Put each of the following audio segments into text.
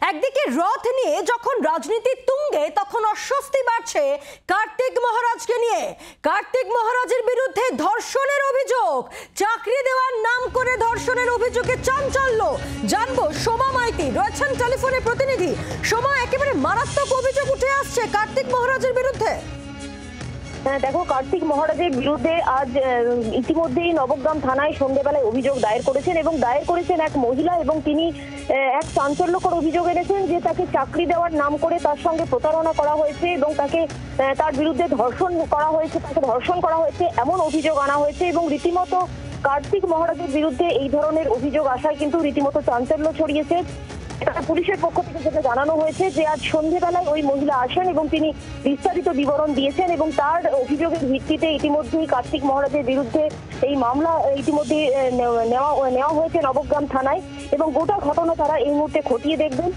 একদিকে রথ নিয়ে যখন রাজনীতি তুঙ্গে তখন অস্বস্তি বাড়ছে কার্তিক মহারাজকে নিয়ে। কার্তিক মহারাজের বিরুদ্ধে ধর্ষণের অভিযোগ, চাকরি দেওয়ার নাম করে ধর্ষণের অভিযোগে চাঞ্চল্য। জানবো সোমা মাইতি রয়েছেন টেলিফোনে প্রতিনিধি। সোমা, একেবারে মারাত্মক অভিযোগ উঠে আসছে কার্তিক মহারাজের বিরুদ্ধে। দেখো, কার্তিক মহারাজের বিরুদ্ধে আজ ইতিমধ্যেই নবগ্রাম থানায় সন্ধ্যেবেলায় অভিযোগ দায়ের করেছেন এবং দায়ের করেছেন এক মহিলা, এবং তিনি এক চাঞ্চল্যকর অভিযোগ এনেছেন যে তাকে চাকরি দেওয়ার নাম করে তার সঙ্গে প্রতারণা করা হয়েছে এবং তার বিরুদ্ধে ধর্ষণ করা হয়েছে, তাকে ধর্ষণ করা হয়েছে এমন অভিযোগ আনা হয়েছে। এবং রীতিমতো কার্তিক মহারাজের বিরুদ্ধে এই ধরনের অভিযোগ আসায় কিন্তু রীতিমতো চাঞ্চল্য ছড়িয়েছে। পুলিশের পক্ষ থেকে যেটা জানানো হয়েছে যে আজ সন্ধ্যেবেলায় ওই মহিলা আসেন এবং তিনি বিস্তারিত বিবরণ দিয়েছেন এবং তার অভিযোগের ভিত্তিতে ইতিমধ্যেই কার্তিক মহারাজের বিরুদ্ধে এই মামলা ইতিমধ্যে নেওয়া হয়েছে নবগ্রাম থানায় এবং গোটা ঘটনা তারা এই মুহূর্তে খতিয়ে দেখবেন।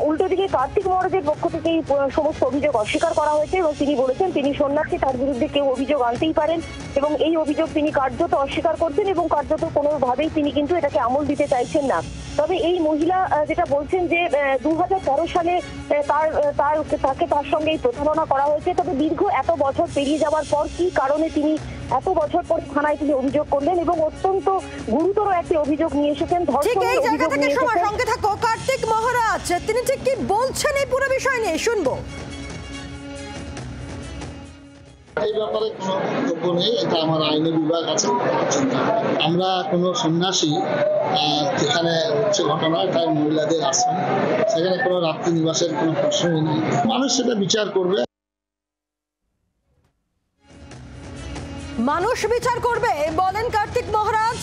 উল্টো দিকে কার্তিক মহারাজের পক্ষ থেকে এই সমস্ত অভিযোগ অস্বীকার করা হয়েছে এবং তিনি বলেছেন তিনি সন্ন্যাসী, তার বিরুদ্ধে কেউ অভিযোগ আনতেই পারেন এবং এই অভিযোগ তিনি কার্যত অস্বীকার করছেন এবং কার্যত কোনোভাবেই তিনি কিন্তু এটাকে আমল দিতে চাইছেন না। তবে এই মহিলা যেটা বলছেন যে 2013 সালে তাকে তার সঙ্গে প্রতারণা করা হয়েছে। তবে দীর্ঘ এত বছর পেরিয়ে যাওয়ার পর কি কারণে তিনি এত বছর পর থানায় তিনি অভিযোগ করলেন এবং অত্যন্ত গুরুতর একটি অভিযোগ নিয়ে এসেছেন, ধর্ষণের অভিযোগ নিয়ে এসেছেন। সঙ্গে থাকো কার্তিক মহারাজ, তিনি ঠিক কি বলছেন এই পুরো বিষয় নিয়ে শুনবো। এই ব্যাপারে কোনো বক্তব্য নেই, এটা আমার আইনি বিভাগ আছে। আমরা কোনো সন্ন্যাসী যেখানে হচ্ছে ঘটনা, এটা মহিলাদের আশ্রম, সেখানে কোনো রাত্রি নিবাসের কোনো প্রশ্নই নেই। মানুষ সেটা বিচার করবে, মানুষ বিচার করবে বলেন কার্তিক মহারাজ।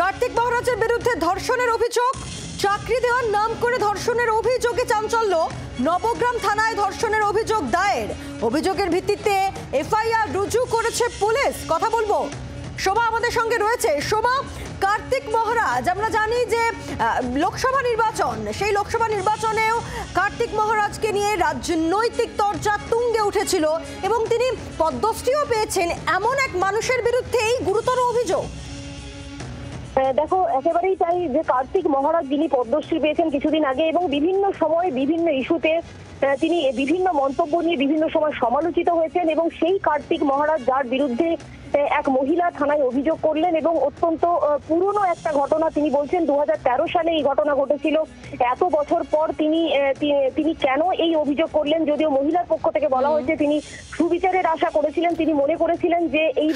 কার্তিক মহারাজের বিরুদ্ধে ধর্ষণের অভিযোগ, চাকরি দেওয়ার নাম করে ধর্ষণের অভিযোগে চাঞ্চল্য। নবগ্রাম থানায় ধর্ষণের অভিযোগ দায়ের, অভিযোগের ভিত্তিতে এফআইআর রুজু করেছে পুলিশ। কথা বলবো, শোভা আমাদের সঙ্গে রয়েছে। শোভা, কার্তিক মহারাজ, আমরা জানি যে লোকসভা নির্বাচন, সেই লোকসভা নির্বাচনেও কার্তিক মহারাজকে নিয়ে রাজনৈতিক তরজা তুঙ্গে উঠেছিল এবং তিনি পদ্মশ্রীও পেয়েছেন এমন এক মানুষের বিরুদ্ধে এই গুরুতর অভিযোগ। দেখো, একেবারেই তাই যে কার্তিক মহারাজ যিনি পদ্মশ্রী পেয়েছেন কিছুদিন আগে এবং বিভিন্ন সময় বিভিন্ন ইস্যুতে তিনি বিভিন্ন মন্তব্য নিয়ে বিভিন্ন সময় সমালোচিত হয়েছেন এবং সেই কার্তিক মহারাজ যার বিরুদ্ধে এক মহিলা থানায় অভিযোগ করলেন এবং অত্যন্ত পুরনো একটা ঘটনা তিনি বলছেন 2013 সালে এই ঘটনা ঘটেছিল। এত বছর পর তিনি কেন এই অভিযোগ করলেন, যদিও মহিলার পক্ষ থেকে বলা হয়েছে তিনি সুবিচারের আশা করেছিলেন, তিনি মনে করেছিলেন যে এই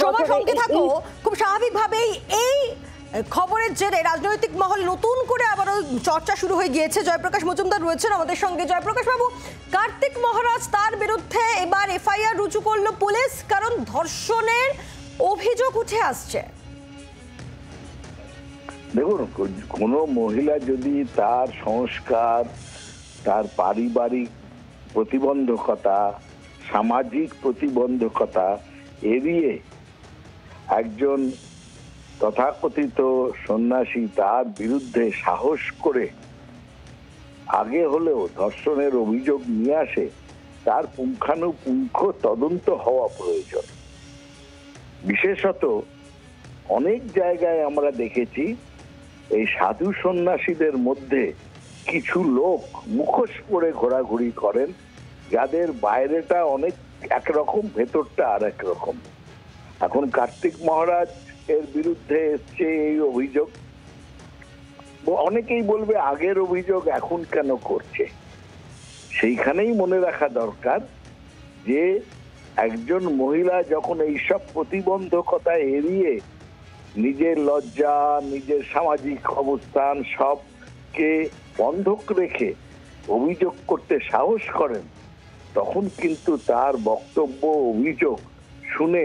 খুব স্বাভাবিকভাবেই এই খবরের জেরে রাজনৈতিক মহলে নতুন করে আবারও চর্চা শুরু হয়ে গিয়েছে। জয়প্রকাশ মজুমদার রয়েছেন আমাদের সঙ্গে। জয়প্রকাশ বাবু, কার্তিক মহারাজ তার বিরুদ্ধে এবার এফআইআর রুজু করলো পুলিশ, কারণ ধর্ষণের অভিযোগ উঠে আসছে। দেখুন, কোনো মহিলা যদি তার সংস্কার, তার পারিবারিক প্রতিবন্ধকতা, সামাজিক প্রতিবন্ধকতা এড়িয়ে একজন তথাকথিত সন্ন্যাসী তার বিরুদ্ধে সাহস করে আগে হলেও ধর্ষণের অভিযোগ নিয়ে আসে, তার পুঙ্খানুপুঙ্খ তদন্ত হওয়া প্রয়োজন। বিশেষত অনেক জায়গায় আমরা দেখেছি এই সাধু সন্ন্যাসীদের মধ্যে কিছু লোক মুখোশ পরে ঘোরাঘুরি করেন, যাদের বাইরেটা অনেক একরকম, ভেতরটা আর এক রকম। এখন কার্তিক মহারাজ এর বিরুদ্ধে এসছে এই অভিযোগ, অনেকেই বলবে আগের অভিযোগ এখন কেন করছে। সেইখানেই মনে রাখা দরকার যে একজন মহিলা যখন এইসব প্রতিবন্ধকতা এড়িয়ে নিজের লজ্জা, নিজের সামাজিক অবস্থান সবকে বন্ধক রেখে অভিযোগ করতে সাহস করেন, তখন কিন্তু তার বক্তব্য, অভিযোগ শুনে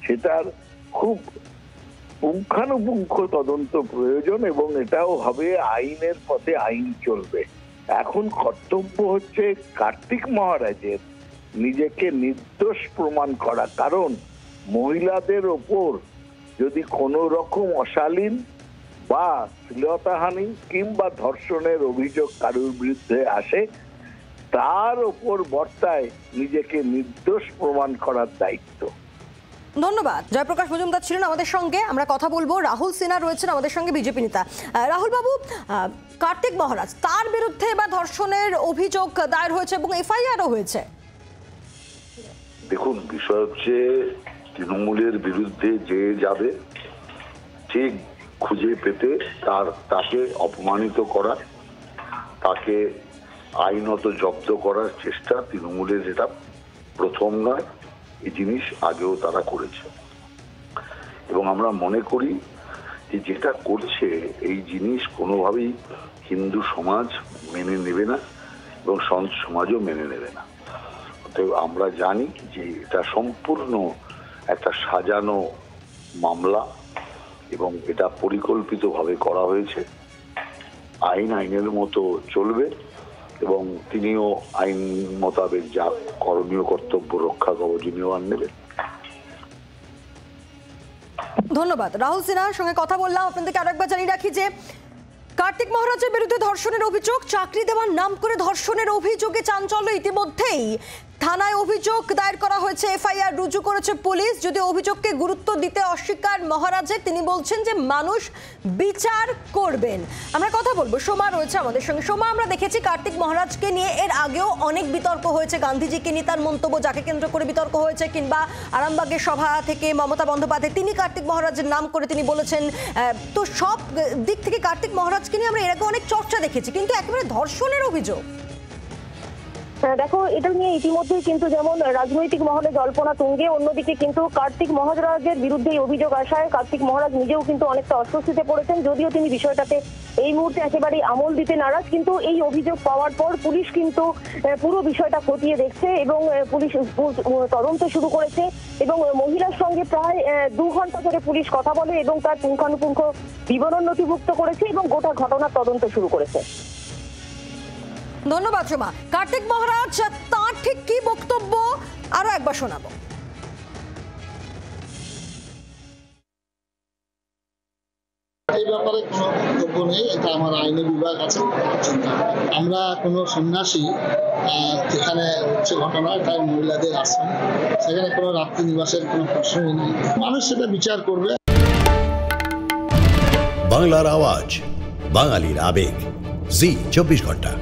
সেটার খুব পুঙ্খানুপুঙ্খ তদন্ত প্রয়োজন এবং এটাও হবে আইনের পথে, আইন চলবে। এখন কর্তব্য হচ্ছে কার্তিক মহারাজের নিজেকে নির্দোষ প্রমাণ করা, কারণ মহিলাদের ওপর যদি কোনো রকম অশালীন বা শ্লীলতাহানি কিংবা ধর্ষণের অভিযোগ কারোর বিরুদ্ধে আসে, তার ওপর বর্তায় নিজেকে নির্দোষ প্রমাণ করার দায়িত্ব। ধন্যবাদ। জয়প্রকাশ মজুমদার ছিলেন আমাদের সঙ্গে। আমরা কথা বলবো, রাহুল সিনহা রয়েছেন আমাদের সঙ্গে, বিজেপি নেতা। রাহুল বাবু, কার্তিক মহারাজ তার বিরুদ্ধে এবার ধর্ষণের অভিযোগ দায়ের হয়েছে এবং এফআইআরও হয়েছে। দেখুন, বিষয় হচ্ছে তৃণমূলের বিরুদ্ধে যে যাবে ঠিক খুঁজে পেতে তাকে অপমানিত করা, তাকে আইনত জব্দ করার চেষ্টা তৃণমূলের যেটা প্রথম নয়, এই জিনিস আগেও তারা করেছে এবং আমরা মনে করি যে যেটা করছে এই জিনিস কোনোভাবেই হিন্দু সমাজ মেনে নেবে না এবং সমাজও মেনে নেবে না। অতএব আমরা জানি যে এটা সম্পূর্ণ একটা সাজানো মামলা এবং এটা পরিকল্পিতভাবে করা হয়েছে। আইনের মতো চলবে এবং তিনিও আইন মোতাবেক যা করণীয় কর্তব্য রক্ষা কবচ নেবেন। ধন্যবাদ। রাহুল সিনহার সঙ্গে কথা বললাম। আপনাদেরকে আরেকবার জানিয়ে রাখি যে কার্তিক মহারাজের বিরুদ্ধে ধর্ষণের অভিযোগ, চাকরি দেওয়ার নাম করে ধর্ষণের অভিযোগে চাঞ্চল্য। ইতিমধ্যেই থানায় অভিযোগ দায়ের করা হয়েছে, এফআইআর রুজু করেছে পুলিশ। যদি অভিযোগকে গুরুত্ব দিতে অস্বীকার মহারাজের, তিনি বলছেন যে মানুষ বিচার করবেন। আমরা কথা বলবো, সোমা রয়েছে আমাদের সঙ্গে। সোমা, আমরা দেখেছি কার্তিক মহারাজকে নিয়ে এর আগেও অনেক বিতর্ক হয়েছে। গান্ধীজিকে নিয়ে তার মন্তব্য, যাকে কেন্দ্র করে বিতর্ক হয়েছে, কিংবা আরামবাগের সভা থেকে মমতা বন্দ্যোপাধ্যায় তিনি কার্তিক মহারাজের নাম করে তিনি বলেছেন। তো সব দিক থেকে কার্তিক মহারাজকে নিয়ে আমরা এর আগে অনেক চর্চা দেখেছি, কিন্তু একেবারে ধর্ষণের অভিযোগ। দেখো, এটা নিয়ে ইতিমধ্যেই কিন্তু যেমন রাজনৈতিক মহলে জল্পনা তুঙ্গে, অন্যদিকে কিন্তু কার্তিক মহারাজের বিরুদ্ধে অভিযোগ আসায় কার্তিক মহারাজ নিজেও কিন্তু অনেকটা অস্বস্তিতে পড়েছেন। যদিও তিনি বিষয়টাতে এই মুহূর্তে একেবারেই আমল দিতে নারাজ, কিন্তু এই অভিযোগ পাওয়ার পর পুলিশ কিন্তু পুরো বিষয়টা খতিয়ে দেখছে এবং পুলিশ তদন্ত শুরু করেছে এবং মহিলার সঙ্গে প্রায় 2 ঘন্টা ধরে পুলিশ কথা বলে এবং তার পুঙ্খানুপুঙ্খ বিবরণ নথিভুক্ত করেছে এবং গোটা ঘটনার তদন্ত শুরু করেছে। ধন্যবাদ সোমা। কার্তিক মহারাজ তার ঠিক কি বক্তব্য আরো একবার শোনাবো। এই ব্যাপারে কোনো বক্তব্য নেই, এটা আমার আইনি বিভাগ আছে। আমরা কোনো সন্ন্যাসী যেখানে হচ্ছে ঘটনা, এটা মহিলাদের আশ্রম, সেখানে কোনো রাত্রি নিবাসের কোনো প্রশ্নই নেই। মানুষ সেটা বিচার করবে। বাংলার আওয়াজ, বাঙালির আবেগ, জি 24 ঘন্টা।